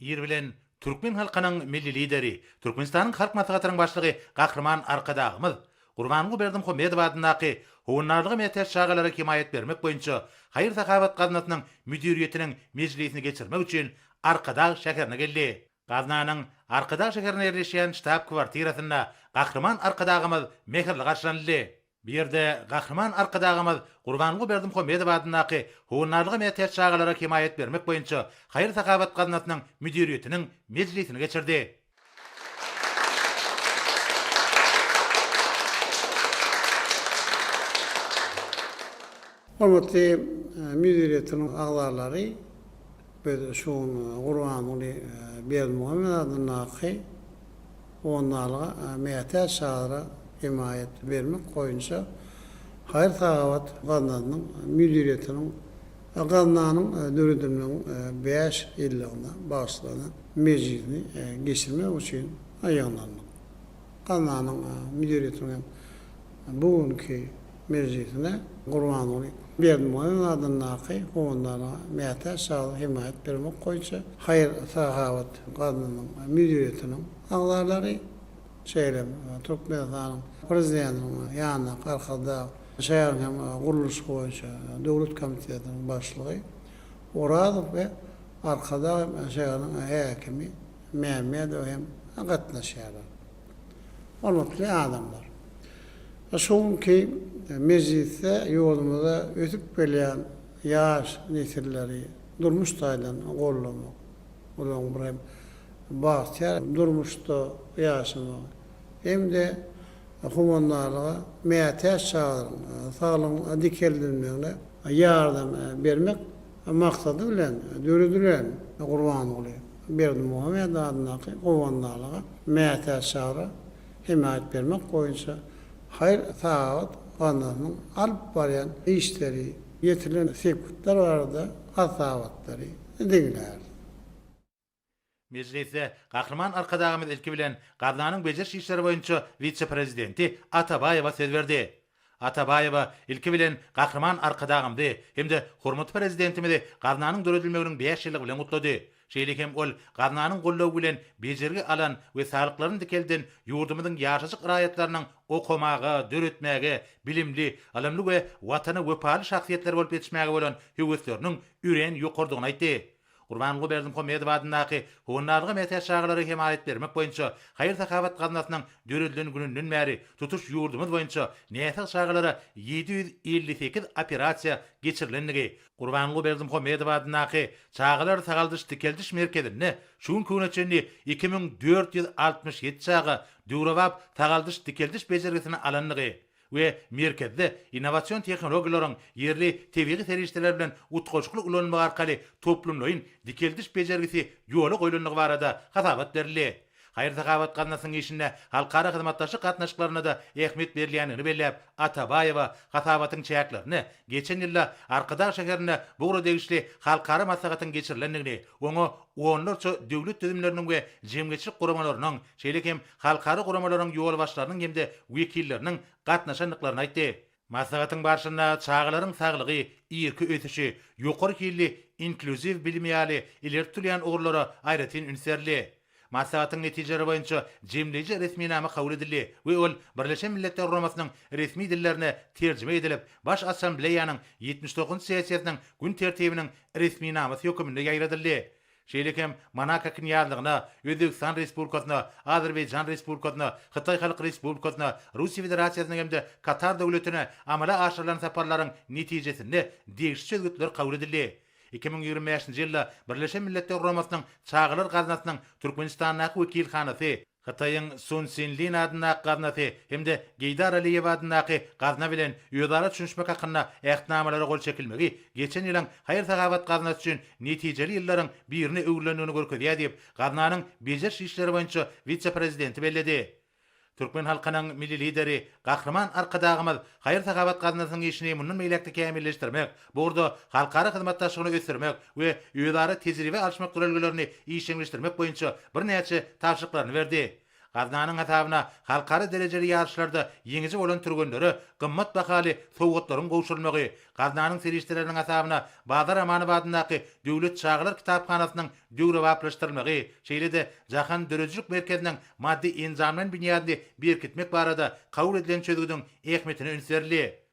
Ir bilen Türkmen halkynyň milli lideri, Türkmenistanyň halk maslahatynyň başlygy Gahrman Arkadagymyz Gurbanly Berdimuhammedow adynaky howunarlygy metäs şagalara himayet bermek boýunça Haýyr Sakabat gazinatynyň müdiriýetiniň mejlisini geçirmek üçin Arkadag şäherine geldi. Gaznanyň Arkadag şäherine ýerleşýän ştab kwartirasynda Gahrman Arkadagymyz mehirli garşylandy. Bir ýerde Gahrman Arkadagymyz Gurbanly Berdimuhammedow adynaky howunarlygy metäs şagalara himayet bermek boýunça Haýyr Sakabat gazinatynyň müdiriýetiniň mejlisini geçirdi. Hormatly müdiriýetiniň agzalary, böyle şuň Gurbanly Berdimuhammedow adynaky howunarlyga metäs şagalara himayet bermek boýunça Haýyr Sakabat gazinatynyň müdiriýetiniň gazananyň dörediminiň 5 ýyllygyna bagyşlanan mejlisini geçirmek üçin aýanlandy. Gazananyň müdiriýetiniň bugünkü mejlisine Gurbanly Berdimuhammedow adynaky howunarlyga metäs şagalara himayet bermek boýunça Haýyr Sakabat gazananyň müdiriýetiniň agzalary şeýlem Türkmenistanyň prezidentiniň ýanyna garkada şäher hem guruluş boýunça döwlet komitetiniň başlygy Oradow we arkada şäheriň häkimi Mehmedow hem gatnaşýarlar. Hormatly adamlar. Şoňky mejlisde ýolumyza ötüp gelýän ýaş nesilleri durmuş taýdan gollamak. Olaň bir bahçe durmuşda ýaşyny. Hem de howunarlyga metäs şagalara sağlam dikeldirmekle ýardam bermek maksady bilen döredülen Gurbanly Berdimuhammedow adynaky howunarlyga metäs şagalara himayet bermek boýunça Haýyr Sakabat gazinatynyň alyp barýan işleri, ýetirilen sekretler barada hasabatlary diňler. Mejlisde Gahrman Arkadagymyz ilki bilen gazananyň bejer işleri boýunça vice-prezidenti Atabaýewa söz berdi. Atabaýewa ilki bilen Gahrman Arkadagymdy hemde hormatly prezidentimizi gazananyň döredilmeginiň 5 ýylygy bilen gutlady. Şeýlekem ol gazananyň gollawy bilen bejergi alan we saglyklaryny dikelden ýurdumyzyň ýaşaşyk raýatlarynyň okumagy, döretmäge, bilimli, alamly we watana wepaly şahsiýetler bolup ýetişmäge bolan höwüsleriniň üren ýokurdygyny aýtdy. Gurbanly Berdimuhammedow adynaky howunarlyga metäs şagalara himayet bermek boýunça Haýyr Sakabat gazinatynyň döredilen gününden bäri tutuş ýurdumyz boýunça näse şagalara 758 operasiýa geçirilendigi, Gurbanly Berdimuhammedow adynaky çagalar sagaldyş dikeldiş merkezine şuň küneçeni 2467 çaga döwrewap sagaldyş dikeldiş bejergisini alandygy we merkezde innowasion tehnologiýalaryň yerli tebigy serişdeler bilen utgaçlyk ulanmagy arkaly toplumlaryň dikeldiş bejergisi ýoly goýulanlygy barada hasabat berildi. Haýyr Sakabat gazinatynyň işinde halkara hyzmatdaşlyk gatnaşyklaryna da ähmiýet berilýänini belläp, Atabaýewa hasabatyň çäklaryny geçen ýylda Arkadag şäherinde bugura degişli halkara maslahatyň geçirilendigini, oňa onlarça döwlet düzümleriniň we jemgyçilik guramalarynyň, şeýlekem halkara guramalaryň ýol başlarynyň hemde wekilleriniň gatnaşanlyklaryny aýtdy. Maslahatyň barşynda çağalaryň saglygy, ýerki ötüşi, ýokary killi inkluziw bilim ýaly ileri türýän ogurlara aýratyn ünserli. Maslahatyň netijeleri boýunça jemleýici resminama kabul edildi we ol Birleşen Milletler Guramasynyň resmi dillerine terjime edilip, Baş Assambleýanyň 79-njy sessiýasynyň gün tertibiniň resminamasy höküminde ýaýradyldy. Şeýlekem Manakakyň ýarlygyna, Özbekistan Respublikasyna, Azerbaýjan Respublikasyna, Hytaý Halk Respublikasyna, Russiýa Federasiýasyna hemde Katar döwletine amala aşyrylan saparlaryň netijesinde degişli çözgütler kabul edildi. 2025-nji ýylda Birleşen Milletler Guramasynyň çağalar gazinatynyň Türkmenistanyň wekilhanasy, Hytaýyň Sun Sinlin adynaky gaznasy hemde Geýdar Aliýew adynaky gazna bilen ýödara düşünmek hakynda ähtnamalary gol çekilmegi geçen ýylyň Haýyr Sakabat gaznasy üçin netijeli ýyllaryň birini öwürlendigini görkezýär diýip gaznanyň bejer işleri boýunça vice-prezidenti belledi. Türkmen halkynyň milli lideri Gahrman Arkadagymyz Haýyr Sakabat gazinatynyň işini mundan meýlekde kämilleşdirmek, burada halkara hyzmatdaşlygyny ösürmek we ýödara tejribe alşmak duralgylaryny işleňleşdirmek boýunça bir näçe tapşyryklaryny berdi. Gaznanyň hasabyna halkara derejeli ýarşlarda ýeňiji bolan türgenleri gymmat bahaly sowgatlaryň gowşulmagy, Gaznanyň serişleriniň hasabyna Bazar Amanybadyňdaky Döwlet Çağlar Kitapxanasynyň döwrewaplaşdyrylmagy, şeýle-de Jahan Dörejlik Merkeziniň maddi enzamlanan binýadyny berkitmek barada kabul edilen çözgüdüň ähmetini ünserli.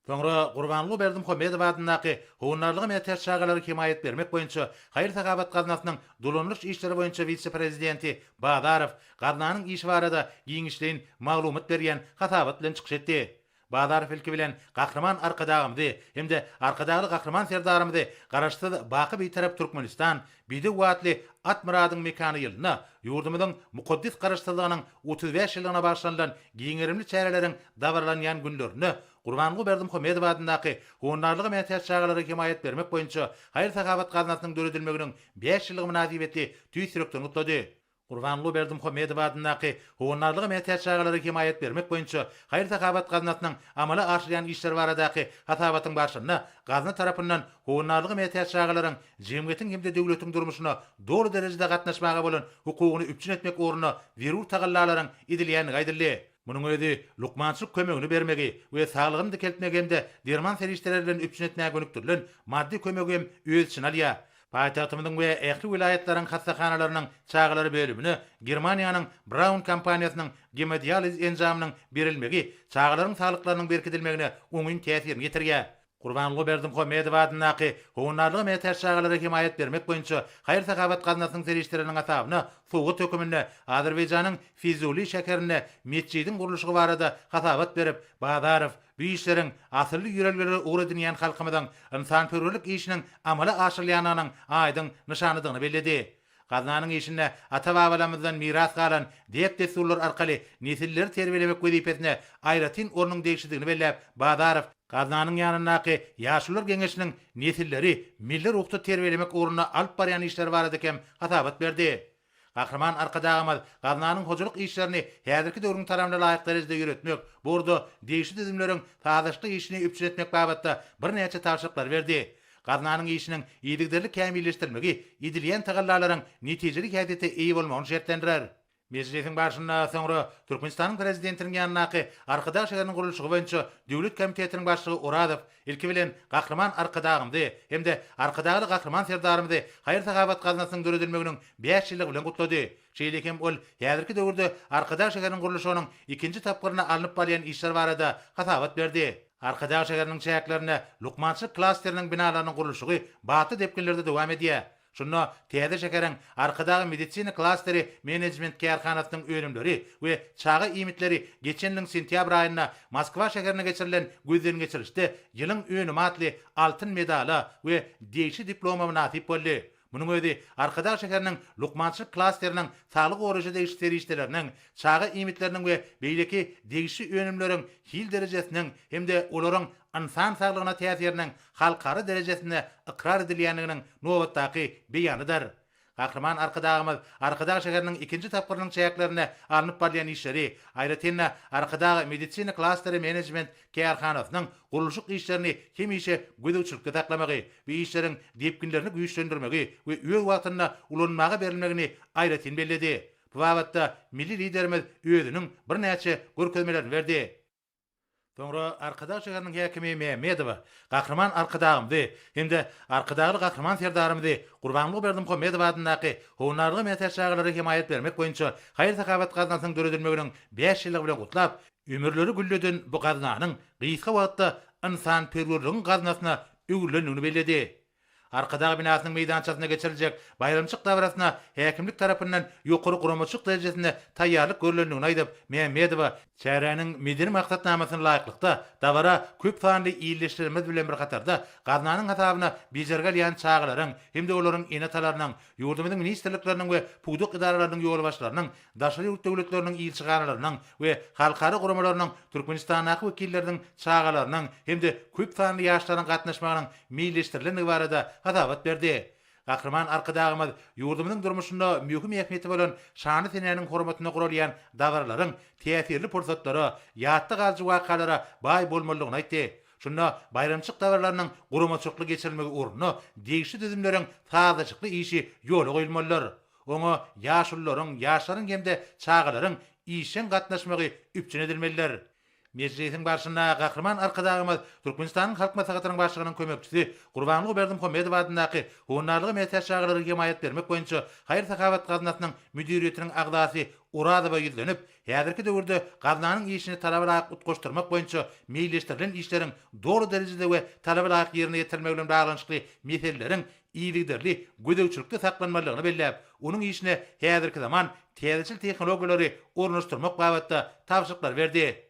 Soňra Gurbanly Berdimuhammedow adynaky Howunarlygy meýat çağalary himayet bermek boýunça Haýyr Sagabat gaznasynyň dolanlyş işleri boýunça vice-prezidenti Badarow gaznanyň iş barada giňişliň maglumat berýän hasabat bilen çykyş etdi. Badarow ilki bilen Gahryman arkadagymdy, hemde arkadagy Gahryman serdarymdy garaşdy baky bir tarap Türkmenistan, bidi watly Atmuradyň mekany ýylyna, ýurdumyzyň mukaddis garaşdylygynyň 35 ýylyna başlanýan giňerimli çäreleriň dawarlanýan günlerini Gurbanly Berdimuhammedow adynaky Howunarlygy meýat çağalary himayet bermek boýunça Haýyr Sagabat gaznasynyň döredilmeginiň 5 ýyllygy münasibetli tüýsürekden utlady. Gurbanly Berdimuhammedow adynaky Howunarlygy meýat çağalary himayet bermek boýunça Haýyr Sagabat gaznasynyň amala aşyrýan işler baradaky hasabatyň başlygyna gazna tarapyndan Howunarlygy meýat çağalaryň jemgyýetiň hemde döwletiň durmuşyna dogry derejede gatnaşmaga bolan hukugyny üpçün etmek oruna berur tagallalaryň edilýäni gaýdyldy. Munun özi lukmançyk kömegini bermegi we saglygyny dikeltmegi hemde derman serişleri bilen üpçün etmäge gönüktirilen maddi kömegi hem öz için alýa. Paýtagtymyzyň we ähli vilayatlariň hastahanalarynyň çağalary bölümini Germaniýanyň Braun kompaniýasynyň gemodializ enzamynyň berilmegi çağalaryň saglyklarynyň berkitilmegine oňun täsirini getirýär. Gurbanly Berdimuhammedow adynaky Howunarlygy meýat çağalary himayet bermek boýunça Haýyr Sagabat gaznasynyň serişleriniň hasabyna Sowgat hökümine Azerbaýjanyň Fizuli şäherine mescidiň gurulşy barada hasabat berip, Badarow bu işleriň asly ýürelgleri ugur edilýän halkymyzyň insanpörwerlik işiniň amala aşyrylýanynyň aýdyň nyşanydygyny belledi. Gaznanyň işine ata-babalarymyzdan miras galan diýip desurlar arkaly nesilleri terbiyelemek wezipesine aýratyn ornuň değişikdigini bellep, Badarow gaznanyň ýanynaky ýaşlylar geňeşiniň nesilleri milli ruhda terbiyelemek ornuna alyp barýan işler baradakem hasabat berdi. Gahryman arkadagymyz gaznanyň hojalyk işlerini häzirki döwrüň taramda laýyk derejede ýürütmek, burada değişik dizimleriň taýdaşlyk işini üpçün etmek babatda bir näçe tawşyklar berdi. Gaznanyň işiniň ýygyderlik kämilleşdirilmegi edilýän tagallalaryň netijeli hädeti eýi bolmagyny şertlendirer. Meclisiň başynda soňra Türkmenistanyň prezidentiniň ýanynaky arkadaş şäheriniň gurulşy boýunça döwlet komitetiniň başlygy Oradow ilki bilen Gahryman arkadagymdy hemde arkadagy Gahryman serdarymdy Haýyr Sagabat gaznasynyň döredilmeginiň 5 ýyllygy bilen gutlady. Şeýlekem ol häzirki döwürde arkadaş şäheriniň gurulşynyň ikinji tapgyryna alınıp barýan işler barada hasabat berdi. Arkadaş şäheriniň çäklerine lukmançyk klasteriniň binalarynyň gurulşy baty depkinlerde dowam edýär. Şunu täze şäkeriň arkadagy medisina klasteri management kärhanasynyň önümleri we çağa imitleri geçenliň sentýabr aýynda Moskwa şäherine geçirilen gözden geçirişde ýylyň önüm atly altyn medala we deýişi diploma nasip boldy. Munun özi arkadaş şäheriniň lukmançyk klasteriniň saglyk goraşy değişikleri işleriniň çağa imitleriniň we beýleki deýişi önümleriň hil derejesiniň hemde olaryň insan saglygyna täsiriniň halkara derejesinde ikrar edilýändiginiň nowatdaky beýanydyr. Gahryman arkadagymyz arkadaş şäheriniň ikinji tapgyrynyň çäklerine alınıp barýan işleri, aýratynda arkadagy medisina klasteri management kärhanasynyň gurulşyk işlerini hemişe gödäwçilikde taklamagy we işleriň depkinlerini güýçlendirmegi we öz wagtynda ulanmagy berilmegini aýratyn belledi. Bu wagtda milli liderimiz özüniň bir näçe görkezmelerini berdi. Soňra arkadaş şäheriniň häkimi Mehmedow Gahryman arkadagymdy hemde arkadagy Gahryman serdarymdy Gurbanly Berdimuhammedow adynaky Howunarlygy meýat çağalary himayet bermek boýunça Haýyr Sagabat gaznasynyň döredilmeginiň 5 ýyllygy bilen gutlap, ömürleri gülleden bu gaznanyň gysga wagtda insan perwerligiň gaznasyna öwürlenýäni belledi. Arkadagy binasynyň meýdançasyna geçiriljek bayramçyk dawrasyna häkimlik tarapyndan ýokary guramaçyk derejesinde taýýarlyk görülendigini aýdyp, Mehmedow çäräniň medir maksatnamasyny laýyklykda dawara köp sanly iýleşdirmez bilen bir gatarda gaznanyň hasabyna bejergelýän çağalaryň hemde olaryň enatalarynyň, ýurdumyzyň ministrlikleriniň we pugduk idaralarynyň ýol başlarynyň, daşary ýurt döwletleriniň ilçiganarynyň we halkara guramalarynyň Türkmenistanyň wekilleriniň çağalarynyň hemde köp sanly ýaşlaryň gatnaşmagynyň meýleşdirilendigi barada hasabat berdi. Gahryman arkadagymyz ýurdumyzyň durmuşynda mühim ähmiýeti bolan şany senäniň hormatyna gurulýan dawarlaryň täsirli pursatlary, ýatda galjy wakalara baý bolmalygyny aýtdy. Şunda bayramçyk dawarlarynyň guramaçykly geçirilmegi ornuny deýişi düzümleriň taýdaşykly işi ýola goýulmalydyr. Oňa ýaşullaryň, ýaşlaryň hemde çağalaryň işen gatnaşmagy üpçün edilmeliler. Meclisin başına Gahryman arkadagymyz Türkmenistanyň halk maslahatynyň başlygynyň kömekçisi Gurbanly Berdimuhammedow adynaky Howunarlygy metäç çağrılaryna himayet bermek boýunça Haýyr Sakabat gaznatynyň müdiriýetiniň agdasy Uradowa ýüzlenip, häzirki döwürde gaznanyň işini talaba utgoşdurmak boýunça meýilleşdirilen işleriň dogry derejede we talaba laýyk ýerine ýetirmek bilen baglanyşly meseleleriň iýligderli, gödegçilikde saklanmalygyny belläp, onuň işine häzirki zaman täzeçil tehnologiýalary ornaşdyrmak babatda tapşyryklar berdi.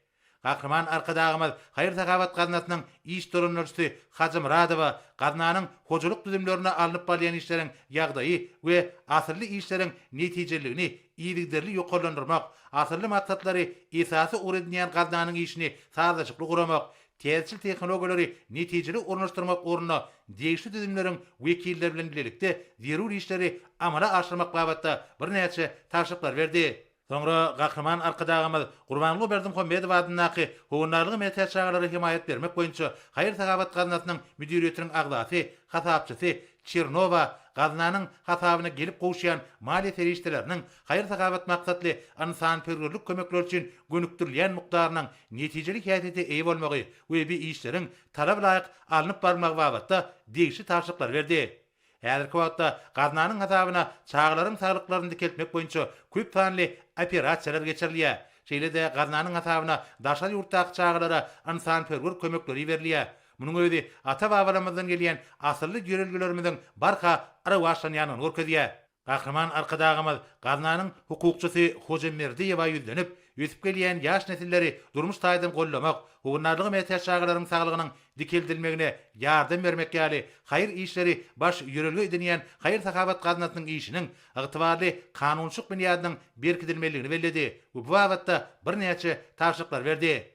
Gahryman arkadagymyz Haýyr Sakabat gaznatynyň iş törenlerçisi Hacym Radowa gaznanyň hojalyk düzümlerine alınıp barýan işleriň ýagdaýy we asyrly işleriň netijeligini iýligderli ýokarlandyrmak, asyrly maksatlary esasy uredýän gaznanyň işini sazlaşykly guramak, täzeçil tehnologiýalary netijeli ornaşdyrmak ornuna degişli düzümleriň wekilleri bilen birlikde zerur işleri amala aşyrmak babatda birnäçe tapşyryklar berdi. Soňra Gahryman arkadagymyz Gurbanly Berdimuhammedow adynaky Howunarlygy metäç çağrılaryna himayet bermek boýunça Haýyr Sakabat gaznatynyň müdiriýetiniň agdasy, hasapçysy Çernowa gaznanyň hasabyna gelip gowşaýan maliýe ferişteleriniň Haýyr Sakabat maksatly ansanperwerlik kömekleri üçin gönükdirilýän mukdarynyň netijeli häsiýete eýe bolmagy we bu işleriň talab laýyk alınıp barmagy babatda degişli tapşyryklar berdi. Häzirki wagtda gaznanyň hasabyna çağrılaryň saglyklaryny dikeltmek boýunça köp sanly operasiýalar geçirilýär. Şeýle-de gaznanyň hasabyna daşary ýurtdaky çağrılara ansanperwer kömekleri berilýär. Munyň özi ata-babalarymyzdan gelýän asyrly ýörelgilerimiziň barka arawaşlanýanyny görkezýär. Gahryman arkadagymyz gaznanyň hukukçysy Hojam Merdiýewa ýüzlenip, ösüp gelýän ýaş nesilleri durmuş taýdan gollamak, howunarlygy metäç çağrılaryň saglygynyň dikeldilmegine ýardam bermek ýaly haýyr işleri baş ýörelgi edinýän Haýyr Sakabat gaznatynyň işiniň ygtybarly kanunçyk bünýadynyň berkidilmeligini belledi. Bu babatda birnäçe tapşyryklar berdi.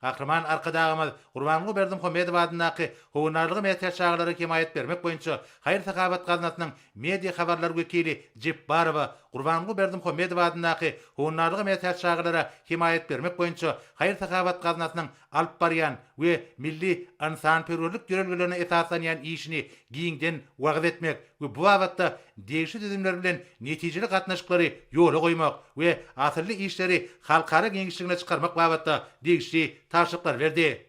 Gahryman arkadagymyz Gurbanly Berdimuhammedow adynaky howunarlygy metäç çağrılaryna himayet bermek boýunça Haýyr Sakabat gaznatynyň media habarlar wekili Jepbarowa Gurbanly Berdimuhammedow adynaky howunarlygy metäç çağrılaryna himayet bermek boýunça Haýyr Sakabat gaznatynyň alyp barýan we milli ansanperwerlik ýörelgilerine esaslanýan işini giňden wagt etmek we bu wagtda degişli düzümler bilen netijeli gatnaşyklary ýola goýmak we asyrly işleri halkara geňişligine çykarmak babatda degişli tapşyryklar berdi.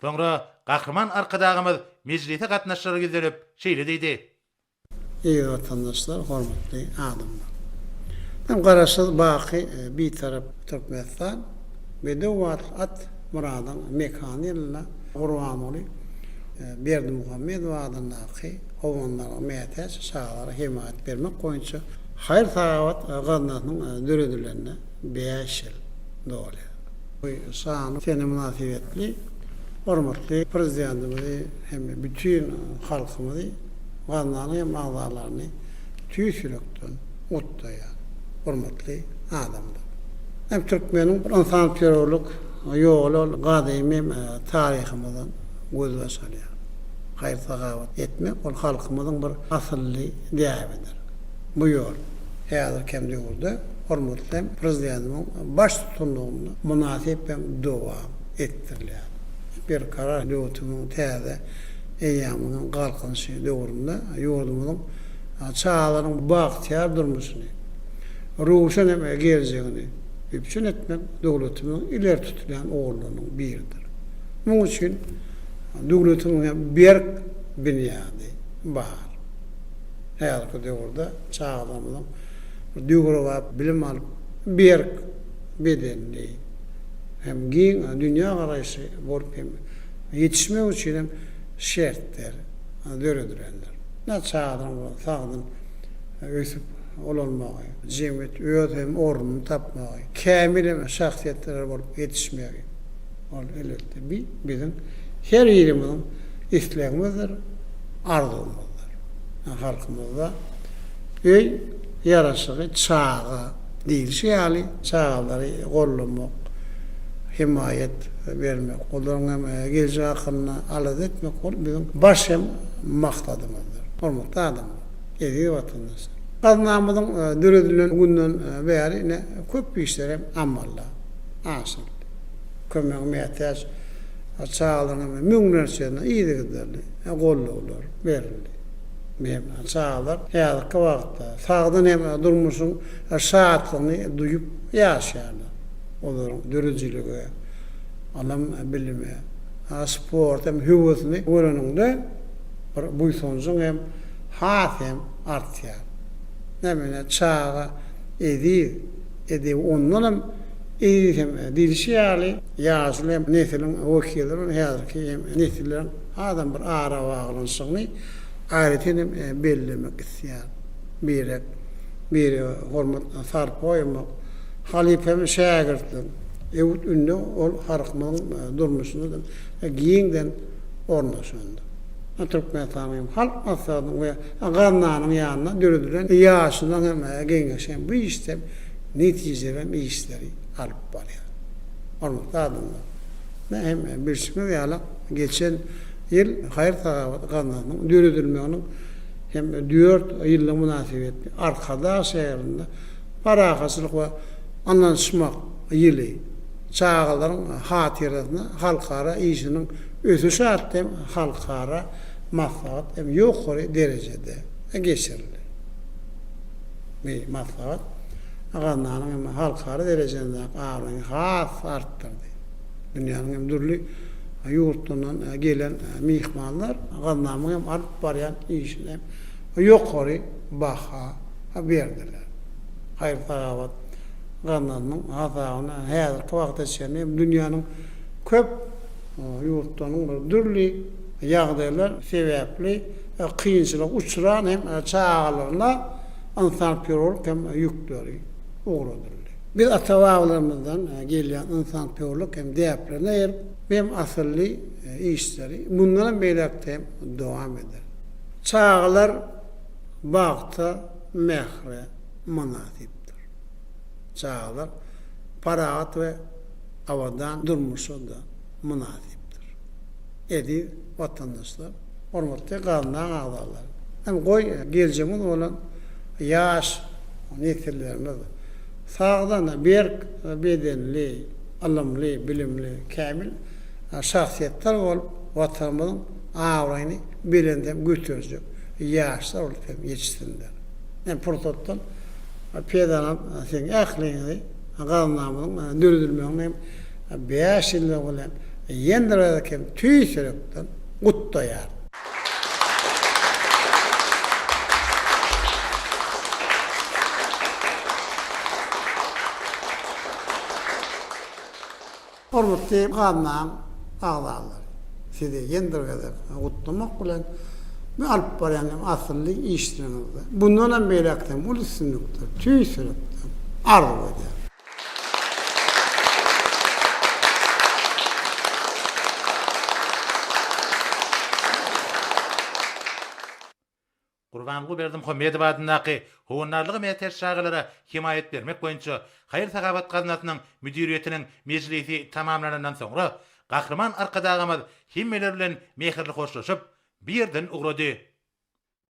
Soňra Gahryman arkadagymyz mejlise gatnaşjylary ýüzlenip şeýle diýdi. İyi vatandaşlar, hormatly adamlar. Hem garaşsyz baky bir tarap Türkmenistan we dowat at muradan mekany illa Gurbanly Berdimuhammedow adynaky howunarlygy metäç çağrılaryna himayet bermek boýunça Haýyr Sakabat gaznatynyň döredilende 5 ýyl doly. Bu sany seni münasibetli hormatly prezidentimiz hem bütün halkymyzy gaznanyň hem agdalaryny tüýsürekden utdaýan hormatly adamlar. Hem Türkmeniň bir ansanperwerlik ýoly gadymy taryhymyzdan göz başalýar. Haýyr Sakabat etmek ol halkymyzyň bir asylly däbidir. Bu ýol häzir hem döwürde hormatly prezidentimiň baş tutumlugyny münasip hem dowam etdirilýär. Bir karar döwürtüniň täze eýamynyň galkynşy döwründe ýurdumyzyň çağalaryň bagtyar durmuşyny, ruhşan hem geljegini üpçün etmek döwletimiň iler tutulýan ogurlarynyň biridir. Muňa üçin döwletimiň berk bünýady bar. Häzirki döwürde çağalarymyzyň döwürde bilim alyp berk bedenli hem giň dünýä garaýşy bolup hem ýetişmek üçin hem şertler döredilýär. Çağalarymyň sagdyn ösüp olanmagy, jemgyýet öz hem ornuny tapmagy, kämil şahsiýetler bolup ýetişmegi. Ol elbetde bizim her ýerimiň islegimizdir, arzumyzdyr. Halkymyzda öý ýaraşygy çağa diýilşi ýaly çağalary gollamak, himayet bermek, olaryň geljek akylyna alad etmek bol bizim baş hem maksadymyzdyr. Hormatly adamlar, ýa-da watandaşlar. Gaznamyzyň döredilen günden bäri köp işler hem amalla aşyl. Kömek metäç çağalaryň müňlerçe iýdiglerli gollaglar berildi. Men çağalar häzirki wagtda sagdan hem durmuşyň şahatlygyny duýup ýaşaýarlar. olaryň dürüjüligi, alam bilimi, sport hem hüwüsini öğrenende bir buýsunjyň hem has hem artýar. Nämene çağa edi ondan hem hem dilşi ýaly ýaşly nesliniň wekilleri häzirki nesillerin adam bir ara baglanşygyny aýratyn bellemek isýär. Bir hormat sarp goýmak, halifem şägirdler. Ewut ünde ol harkmanyň durmuşyny giýiňden ornaşandy. Türkmenistan halk maslahatynyň we gannanyň ýanyna döredilen ýaşynyň hem geňeşen bu işde netijelerin işleri alyp barýar. Hormatly adamlar. Hem bir şüphe ýaly geçen ýyl Haýyr Tagawat gannanyň döredilmeginiň hem 4 ýyllyk münasibetli arkada şeýerinde parakaslyk we anlaşmak ýyly çağalaryň hatirasyna halkara işiniň ösüşi artdy, halkara maslahat hem ýokary derejede geçirildi. Bir maslahat gannanyň halkara derejede ağırlygyny has artdyrdy. Dünýäniň hem dürli ýurtlaryndan gelen mihmanlar gannanyň alyp barýan işine ýokary baha berdiler. Haýyr Tagawat gannanyň hazagyna häzirki wagtda çenli dünýäniň köp ýurtlarynyň dürli ýagdaýlar sebäpli kynçylyk uçuran hem çağalaryna insanpýorlyk hem ýükleri uğradylar. Biz ata-babalarymızdan gelýän insanpýorlyk hem däplerine hem asylly işleri bundan beýlekde dowam eder. Çağalar bagta mehre münasipdir. Çağalar paraat we awadan durmuşa da münasipdir. Edi vatandaşlar, hormatly gannanyň agdalary. Hem goý geljemiz bolan ýaş nesillerimiz sağdan berk bedenli, alymly, bilimli, kämil şahsiýetler bolup watanymyzyň awraýyny belendem götürjek ýaşlar bolup ýetişsinler. Men portotdan peýdanam sen ähliňi gannamyň döredilmegiň 5 ýyl bolan ýendirekem tüýserekden gutdaýar. Hormatly gannanyň agdalary, sizi ýendirgede gutlamak bilen bu alyp barýan asylly işleriňizde bundan hem beýlekden ulysynlykda tüýserekden arzu eder. Gurbanly berdim Homedow adyndaky howunarlygy meter şagylara himayet bermek boýunça Haýyr Tagawat gannanynyň müdiriýetiniň mejlisi tamamlanandan soňra Gahrman arkadagamyz himmeler bilen mehirli hoşlaşyp birden ugrady.